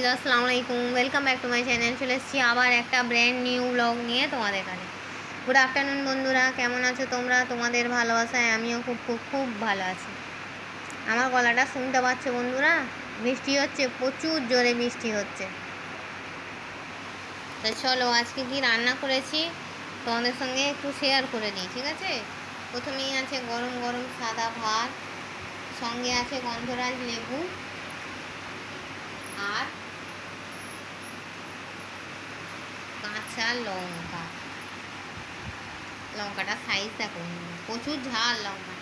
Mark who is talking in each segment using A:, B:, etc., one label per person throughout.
A: Guys, আসসালামু আলাইকুম। Welcome back to my channel. চলে এসেছি আবার একটা ব্র্যান্ড নিউ ব্লগ নিয়ে তোমাদের কাছে। গুড আফটারনুন বন্ধুরা, কেমন আছো তোমরা? তোমাদের ভালোবাসায় আমিও খুব খুব খুব ভালো আছি। আমার গলাটা শুনতে পাচ্ছ বন্ধুরা? বৃষ্টি হচ্ছে, প্রচুর জোরে বৃষ্টি হচ্ছে। তো চলো আজকে কি রান্না করেছি তোমাদের সঙ্গে একটু শেয়ার করে দিই, ঠিক আছে? প্রথমেই আছে গরম গরম সাদা ভাত, সঙ্গে আছে গন্ধরাজ লেবু আর কাঁচা লঙ্কা। লঙ্কাটা সাইজ দেখো, প্রচুর ঝাল লঙ্কা।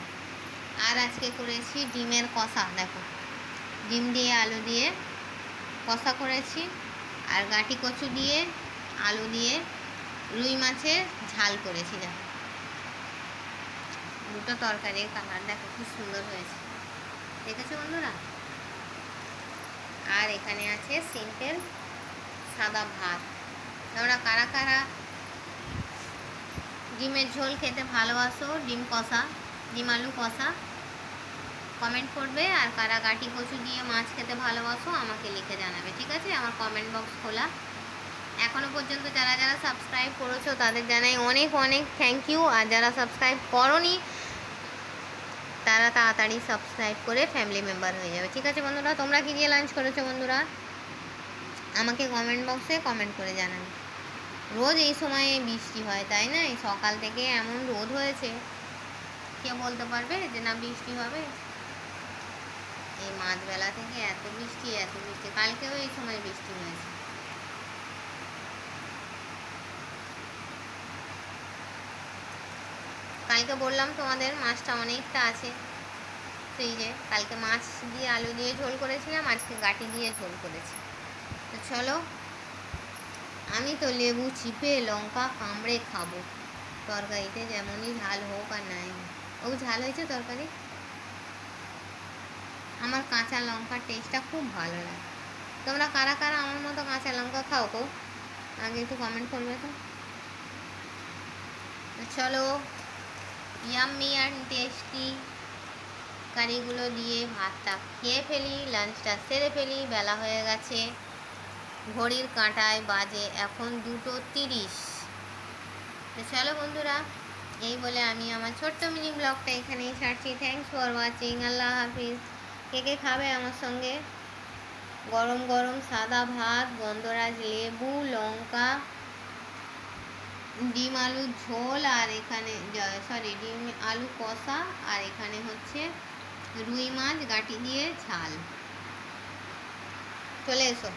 A: আর আজকে করেছি ডিমের কষা, দেখো ডিম দিয়ে আলু দিয়ে কষা করেছি। আর গাঁটি কচু দিয়ে আলু দিয়ে রুই মাছের ঝাল করেছি। দেখো দুটো তরকারির কালার দেখো খুব সুন্দর হয়েছে, দেখেছো বন্ধুরা? আর এখানে আছে সিম্পল সাদা ভাত। তোমরা কারা কারা ডিমের ঝোল খেতে ভালোবাসো, ডিম কষা, ডিম আলু কষা, কমেন্ট করবে। আর কারা গাঁটি কচু দিয়ে মাছ খেতে ভালোবাসো আমাকে লিখে জানাবে, ঠিক আছে? আমার কমেন্ট বক্স খোলা। এখনও পর্যন্ত যারা যারা সাবস্ক্রাইব করেছো তাদের জানাই অনেক অনেক থ্যাংক ইউ। আর যারা সাবস্ক্রাইব করোনি তারা তাড়াতাড়ি সাবস্ক্রাইব করে ফ্যামিলি মেম্বার হয়ে যাবে, ঠিক আছে বন্ধুরা? তোমরা কী দিয়ে লাঞ্চ করেছো বন্ধুরা? আমাকে কমেন্ট বক্সে কমেন্ট করে জানাবে। রোজ এই সময়ে বৃষ্টি হয়, তাই না? এই সকাল থেকে এমন রোদ হয়েছে, কে বলতে পারবে যে না বৃষ্টি হবে? এই মাঝবেলা থেকে এত বৃষ্টি এত বৃষ্টি। কালকেও এই সময় বৃষ্টি হয়েছে। কালকে বললাম তোমাদের মাছটা অনেকটা আছে ফ্রিজে। কালকে মাছ দিয়ে আলু দিয়ে ঝোল করেছিলাম, আজকে গাঁটি দিয়ে ঝোল করেছি। তো চলো, আমি তো লেবু চিপে লঙ্কা কামড়ে খাবো। তরকারিতে যেমনই ঝাল হোক আর নাই হোক। ও ঝাল হয়েছে তরকারি। আমার কাঁচা লঙ্কার টেস্টটা খুব ভালো লাগে। তোমরা কারা কারা আমার মতো কাঁচা লঙ্কা খাও গো? আগে একটু কমেন্ট করবে তো। চলো, ইয়াম্মি অ্যান্ড টেস্টি কারিগুলো দিয়ে ভাতটা খেয়ে ফেলি, লাঞ্চটা সেরে ফেলি। বেলা হয়ে গেছে, ঘড়ির কাঁটায় বাজে এখন 2:30। তো চলো বন্ধুরা, এই বলে আমি আমার ছোট্ট মিনি ব্লগটা এখানেই ছাড়ছি। Thanks for watching. আল্লাহ হাফিজ। কে কে খাবে আমার সঙ্গে গরম গরম সাদা ভাত, গন্ধরাজ লেবু, লঙ্কা, ডিম আলুর ঝোল, আর এখানে ডিম আলু কষা, আর এখানে হচ্ছে রুই মাছ গাঁটি দিয়ে ঝাল। চলে এসো।